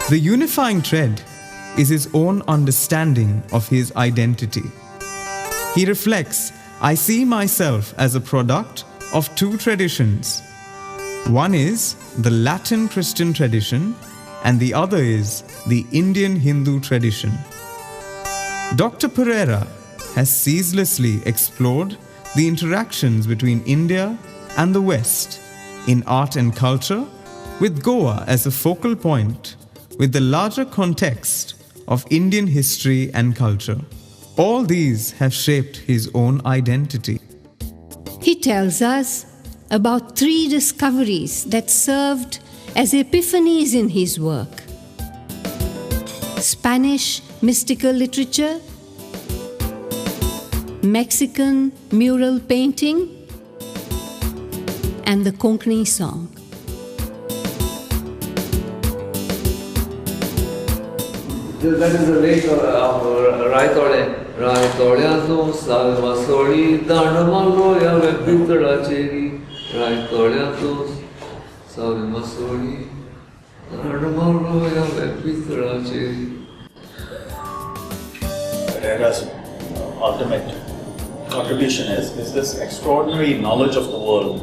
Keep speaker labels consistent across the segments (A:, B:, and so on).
A: The unifying thread is his own understanding of his identity. He reflects, I see myself as a product of two traditions. One is the Latin Christian tradition and the other is the Indian Hindu tradition. Dr. Pereira has ceaselessly explored the interactions between India and the West in art and culture, with Goa as a focal point, with the larger context of Indian history and culture. All these have shaped his own identity.
B: He tells us about 3 discoveries that served as epiphanies in his work: Spanish mystical literature, Mexican mural painting, and the Konkani song.
C: That is the lake of Raitolya to Salvasori, Danamaloya, Vepitra Cheri, Raitolya to Salvasori, Danamaloya, Vepitra Cheri.
D: Pereira's ultimate contribution is this extraordinary knowledge of the world,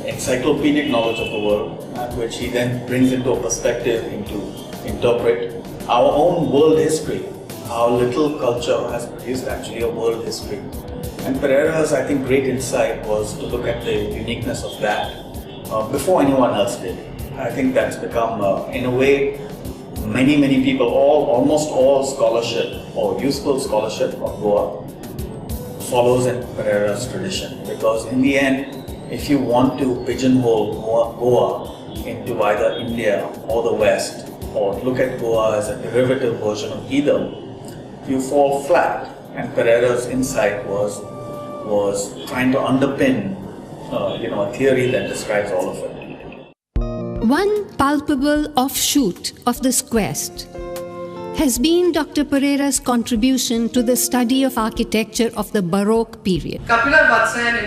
D: encyclopedic knowledge of the world, which he then brings into a perspective to interpret our own world history. How little culture has produced actually a world history. And Pereira's, I think, great insight was to look at the uniqueness of that before anyone else did. I think that's become, in a way, many people, almost all scholarship or useful scholarship of Goa follows in Pereira's tradition. Because in the end, if you want to pigeonhole Goa into either India or the West, or look at Goa as a derivative version of either, you fall flat. And Pereira's insight was trying to underpin a theory that describes all of it.
B: One palpable offshoot of this quest has been Dr. Pereira's contribution to the study of architecture of the Baroque period.
E: Kapila Vatsayan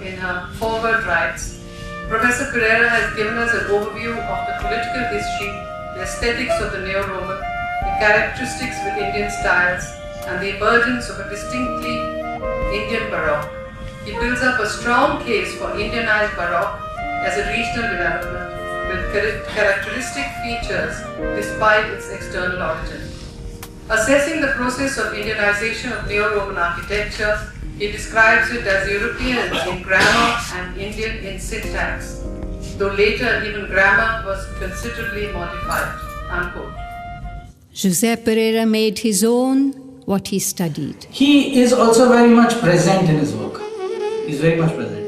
E: in her foreword writes, Professor Pereira has given us an overview of the political history, the aesthetics of the Neo-Roman, the characteristics with Indian styles, and the emergence of a distinctly Indian Baroque. He builds up a strong case for Indianized Baroque as a regional development with characteristic features despite its external origin. Assessing the process of Indianization of Neo-Roman architecture, he describes it as European in grammar and Indian in syntax, though later even grammar was considerably modified, unquote.
B: José Pereira made his own what he studied.
F: He is also very much present in his work. He's very much present.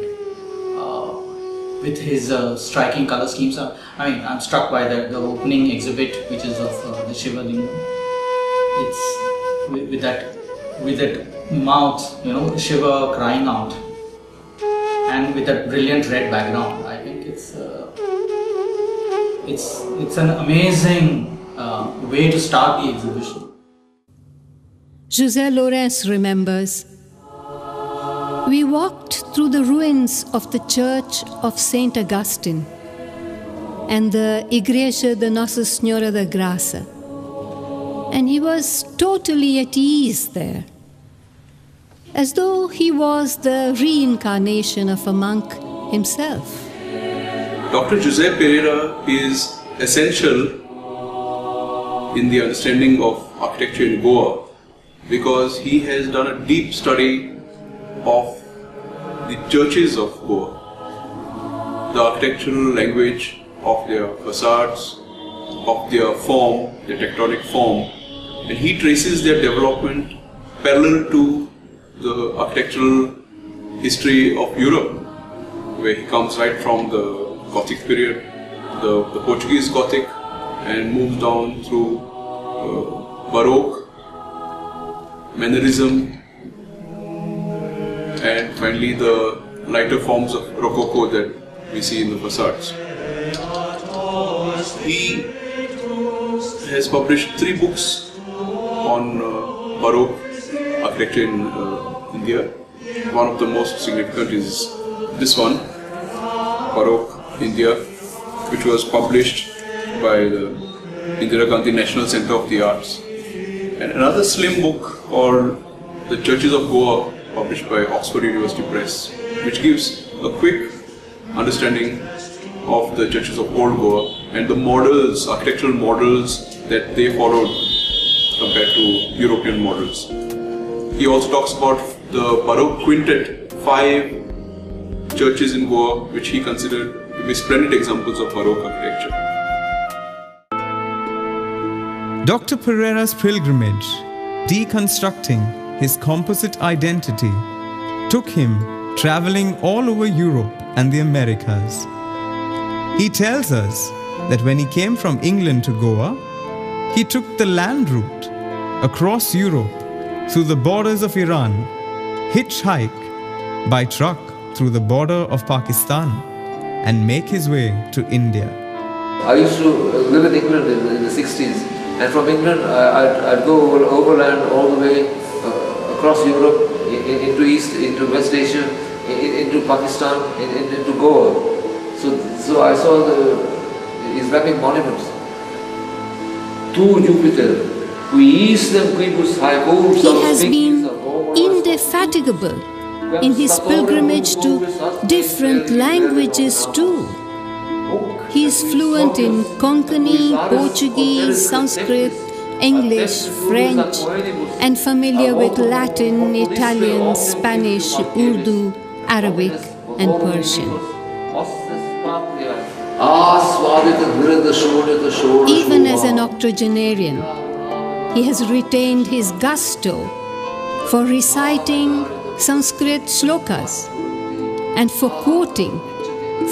F: With his striking color schemes. I'm struck by the opening exhibit, which is of the Shiva Lingam. It's with that mouth, Shiva crying out, and with that brilliant red background. I think it's an amazing way to start the exhibition.
B: José Lourenço remembers, we walked through the ruins of the church of Saint Augustine and the Igreja de Nossa Senhora da Graça, and he was totally at ease there, as though he was the reincarnation of a monk himself.
G: Dr. José Pereira is essential in the understanding of architecture in Goa because he has done a deep study of the churches of Goa, the architectural language of their facades, of their form, their tectonic form, and he traces their development parallel to the architectural history of Europe, where he comes right from the Gothic period, the Portuguese Gothic, and moves down through Baroque, Mannerism, and finally the lighter forms of Rococo that we see in the facades. He has published 3 books on Baroque architecture in India. One of the most significant is this one, Baroque India, which was published by the Indira Gandhi National Center of the Arts. And another slim book called The Churches of Goa, published by Oxford University Press, which gives a quick understanding of the churches of Old Goa and the models, architectural models that they followed compared to European models. He also talks about the Baroque Quintet, 5 churches in Goa which he considered to be splendid examples of Baroque architecture.
A: Dr. Pereira's pilgrimage, deconstructing his composite identity, took him traveling all over Europe and the Americas. He tells us that when he came from England to Goa, he took the land route across Europe through the borders of Iran, hitchhike by truck through the border of Pakistan, and make his way to India.
C: I used to live in England in the 60s, and from England I'd go overland all the way across Europe, into East, into West Asia, into Pakistan, into Goa. So I saw the Islamic monuments. To Jupiter,
B: He has been indefatigable in his pilgrimage to different languages too. He is fluent in Konkani, Portuguese, Sanskrit, English, French, and familiar with Latin, Italian, Spanish, Urdu, Arabic, and Persian. Even as an octogenarian, he has retained his gusto for reciting Sanskrit shlokas and for quoting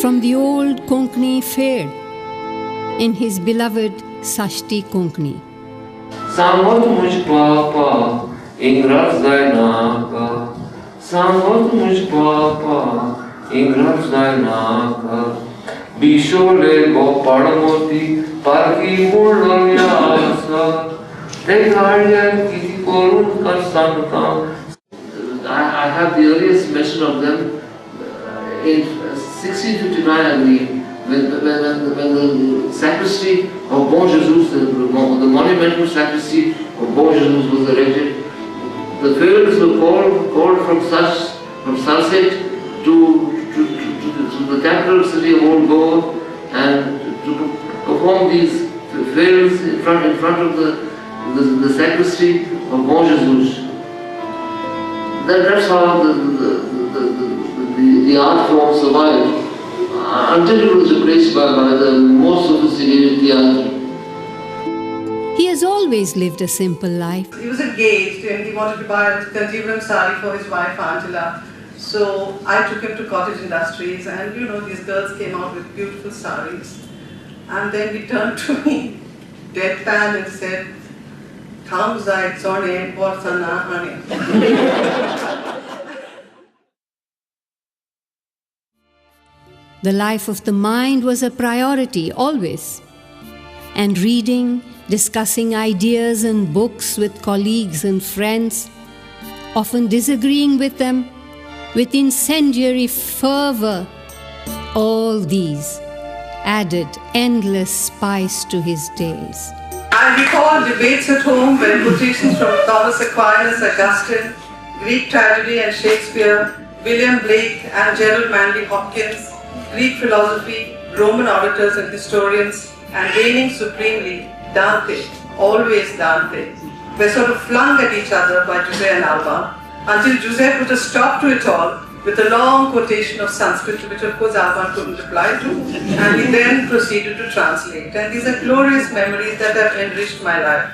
B: from the old Konkani fair in his beloved Sashti Konkani.
C: Samot muj papa, ingras dainaka. Samot muj papa, ingras dainaka. Bishole go paramoti, parki mullonyasa. I have the earliest mention of them in 1659, I believe, when the sacristy of Bon Jesus, the monumental sacristy of Bon Jesus was erected. The fields were called from sunset to the capital city of Old Goa, and to perform these fields in front of the sacristy of Bon Jesus. That's how the art form survived until it was replaced by the more sophisticated theatre.
B: He has always lived a simple life.
E: He was engaged and he wanted to buy a Kanjivaram sari for his wife Angela. So I took him to Cottage Industries, and these girls came out with beautiful saris. And then he turned to me, deadpan, and said,
B: The life of the mind was a priority always, and reading, discussing ideas and books with colleagues and friends, often disagreeing with them, with incendiary fervor, all these added endless spice to his days.
E: I recall debates at home when quotations from Thomas Aquinas, Augustine, Greek tragedy and Shakespeare, William Blake and Gerald Manley Hopkins, Greek philosophy, Roman orators and historians, and reigning supremely, Dante, always Dante, were sort of flung at each other by Jose and Alban, until Jose put a stop to it all with a long quotation of Sanskrit, which of course Alban couldn't reply to, and he then proceeded to translate. And these are glorious memories that have enriched my life.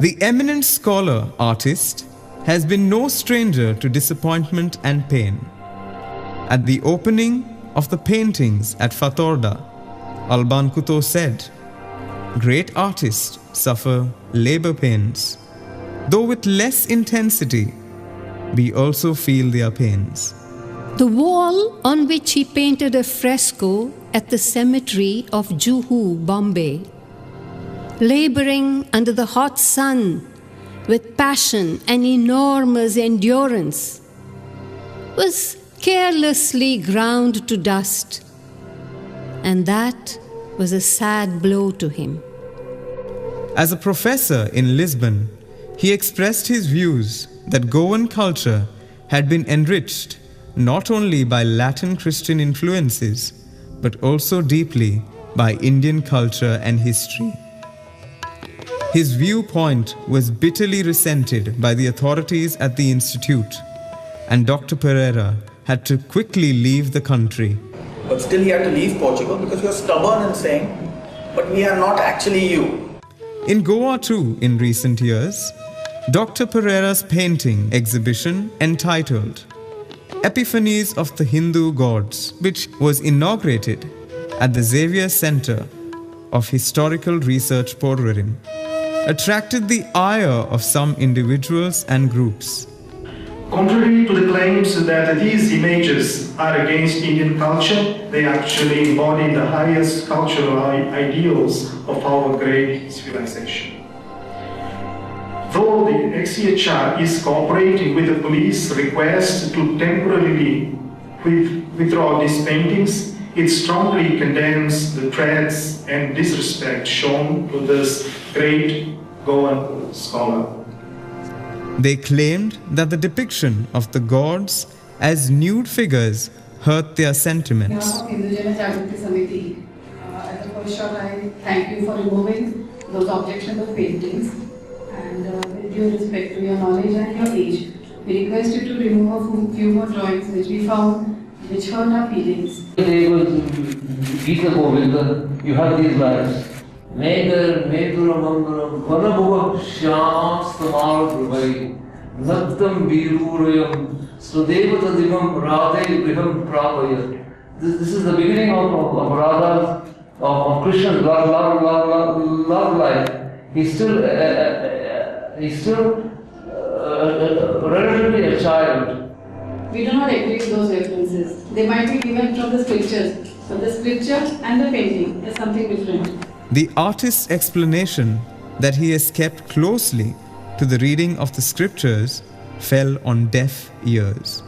A: The eminent scholar artist has been no stranger to disappointment and pain. At the opening of the paintings at Fatorda, Alban Kuto said, "Great artists suffer labor pains. Though with less intensity, we also feel their pains."
B: The wall on which he painted a fresco at the cemetery of Juhu, Bombay, laboring under the hot sun with passion and enormous endurance, was carelessly ground to dust, and that was a sad blow to him.
A: As a professor in Lisbon, he expressed his views that Goan culture had been enriched not only by Latin Christian influences, but also deeply by Indian culture and history. His viewpoint was bitterly resented by the authorities at the institute, and Dr. Pereira had to quickly leave the country.
F: But still he had to leave Portugal because he was stubborn in saying, but we are not actually you.
A: In Goa too, in recent years, Dr. Pereira's painting exhibition entitled Epiphanies of the Hindu Gods, which was inaugurated at the Xavier Center of Historical Research, Pereira, attracted the ire of some individuals and groups.
H: Contrary to the claims that these images are against Indian culture, they actually embody the highest cultural ideals of our great civilization. Though the XCHR is cooperating with the police request to temporarily withdraw these paintings, it strongly condemns the threats and disrespect shown to this great Goan scholar.
A: They claimed that the depiction of the gods as nude figures hurt their sentiments.
I: As a first shot, I thank you for removing those objectionable paintings, and with due respect to your knowledge and your age, we request you to remove a few more drawings which we found which hurt our feelings.
C: You have these lines. Meduram Parabhuva Shyam Stamal Prabhai Nattam Virurayam Sudevata Divam Radhe Griham Prabhaya. This is the beginning of Radha's, of Krishna's love life. He's still relatively a child.
I: We do not agree with those references. They might be given from the scriptures, but the scripture and the painting is something different.
A: The artist's explanation that he has kept closely to the reading of the scriptures fell on deaf ears.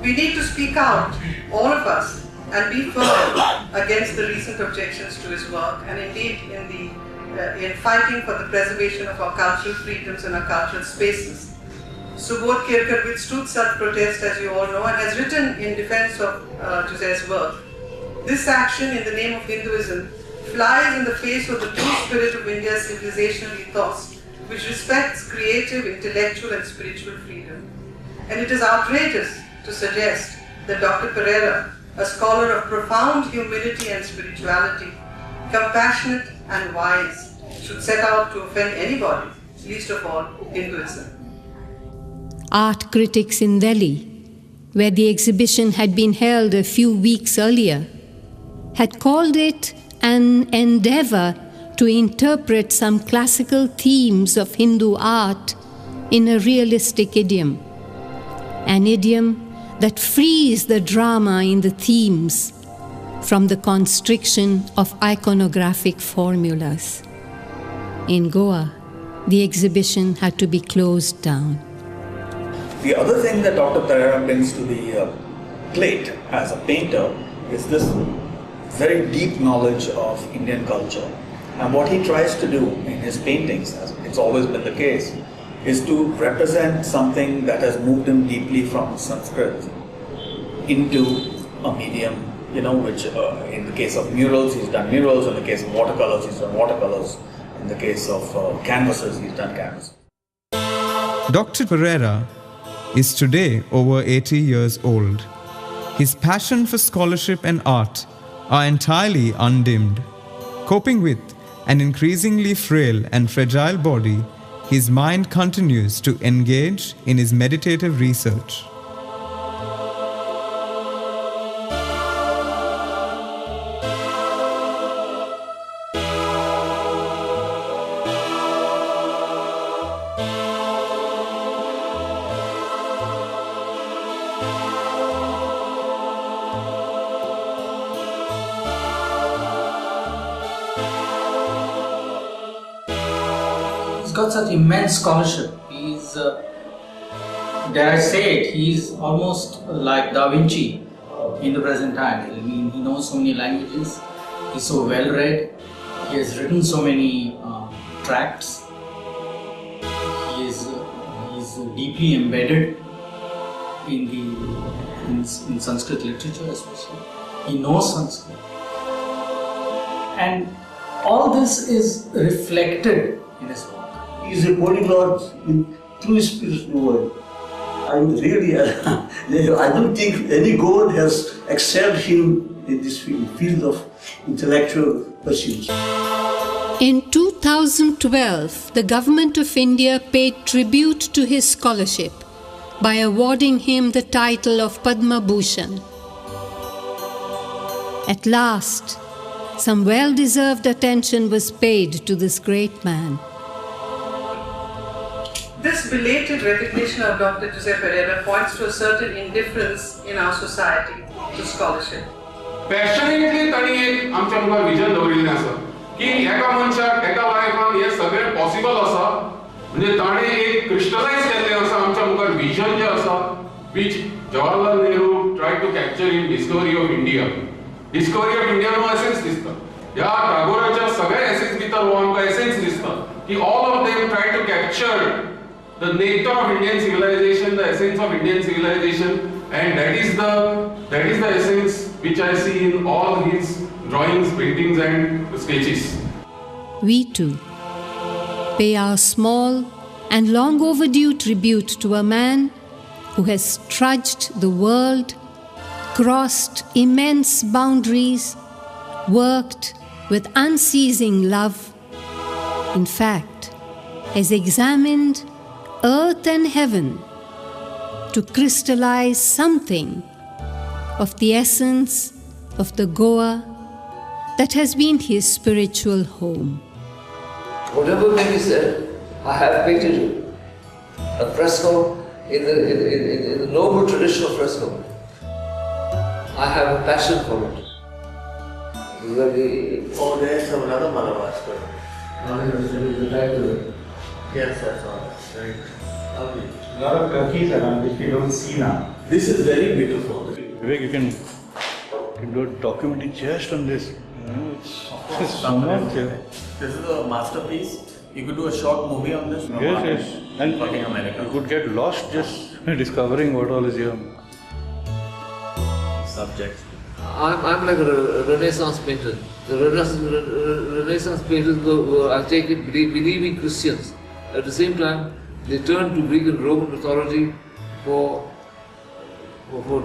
E: We need to speak out, all of us, and be firm against the recent objections to his work, and indeed in fighting for the preservation of our cultural freedoms and our cultural spaces. Subodh Kirkar withstood such protest, as you all know, and has written in defense of Jose's work. This action in the name of Hinduism flies in the face of the true spirit of India's civilizational ethos, which respects creative, intellectual and spiritual freedom. And it is outrageous to suggest that Dr. Pereira, a scholar of profound humility and spirituality, compassionate and wise, should set out to offend anybody, least of all Hinduism.
B: Art critics in Delhi, where the exhibition had been held a few weeks earlier, had called it an endeavor to interpret some classical themes of Hindu art in a realistic idiom, an idiom that frees the drama in the themes from the constriction of iconographic formulas. In Goa, the exhibition had to be closed down.
F: The other thing that Dr. Pereira brings to the plate as a painter is this very deep knowledge of Indian culture. And what he tries to do in his paintings, as it's always been the case, is to represent something that has moved him deeply from Sanskrit into a medium, which in the case of murals, he's done murals, in the case of watercolors, he's done watercolors, in the case of canvases, he's done canvases.
A: Dr. Pereira is today over 80 years old. His passion for scholarship and art are entirely undimmed. Coping with an increasingly frail and fragile body, his mind continues to engage in his meditative research.
F: Got such immense scholarship. He's, dare I say it, he's almost like Da Vinci in the present time. I mean,
J: he knows so many languages, he's so well read, he has written so many tracts, he is deeply embedded in Sanskrit literature especially. He knows Sanskrit. And all this is reflected in his work.
K: He is a polyglot through his spiritual world. I'm really, I don't think any Goan has excelled him in this field of intellectual pursuits.
B: In 2012, the Government of India paid tribute to his scholarship by awarding him the title of Padma Bhushan. At last, some well-deserved attention was paid to this great man.
E: This belated recognition of Dr. Jose Pereira points to a certain indifference in our society to scholarship.
L: Passionately ताणी एक आमच्या मुखार vision दवरिल्लें आसा की एका मनशाक एका लायफान हे सगळें पॉसिबल आसा म्हणजे ताणे एक क्रिस्टलाइज केल्लें आसा आमच्या मुखार विजन जें आसा which Jawaharlal Nehru tried to capture in Discovery of India. Discovery of India नो एसेंस दिसता ह्या टागोराच्या सगळ्या एसेंस भितर हो आमकां एसेंस दिसता की all of them try to capture the nectar of Indian civilization, the essence of Indian civilization, and that is the essence which I see in all his drawings, paintings and sketches.
B: We too pay our small and long overdue tribute to a man who has trudged the world, crossed immense boundaries, worked with unceasing love, in fact, has examined earth and heaven to crystallize something of the essence of the Goa that has been his spiritual home.
C: Whatever may be said, I have painted a fresco in the noble tradition of fresco. I have a passion for it.
K: Oh, there's another Malabaster. Yes, I saw that. Right. Lovely.
M: A lot of turkeys around which we don't see now.
K: This is very beautiful.
N: Vivek, you can do a documentary just on this. It's so much.
F: This is a masterpiece. You could do a short movie on this.
N: Yes. And you could get lost just discovering what all is here.
F: Subjects.
C: I'm like a Renaissance painter. The Renaissance painters were, I take it, believing Christians. At the same time, they turned to Greek and Roman mythology for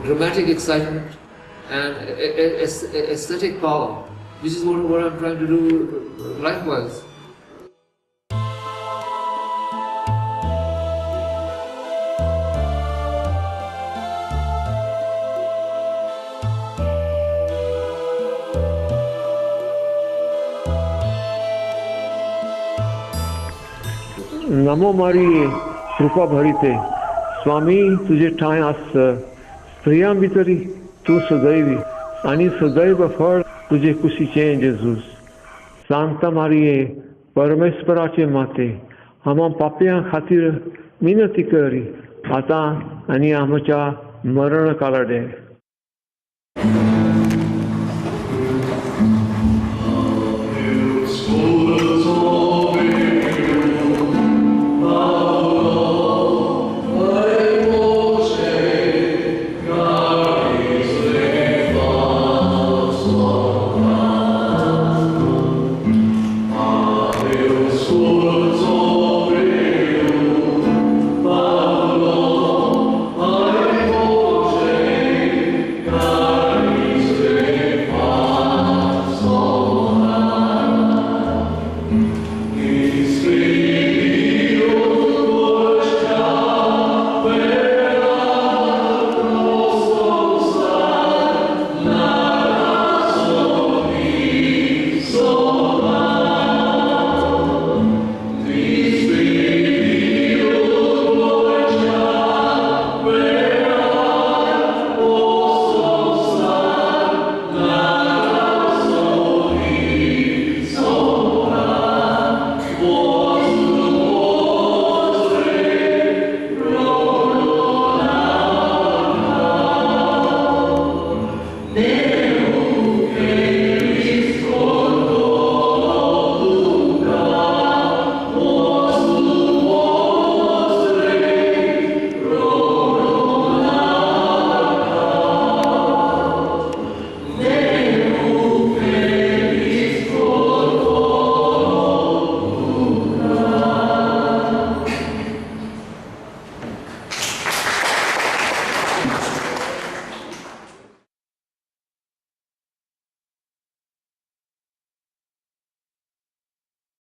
C: dramatic excitement and aesthetic power, which is what I'm trying to do likewise.
O: नमो मारी कृपा भरिते स्वामी तुझे ठाय आस स्त्रियां भितरी तू सदैवी आणि सदैव फळ तुझे कुशीचे जेजूस सांता मारिये परमेश्वराचे माते आम्हा पाप्यां खातीर मिनती करी आता आणि आमच्या मरण काळाडे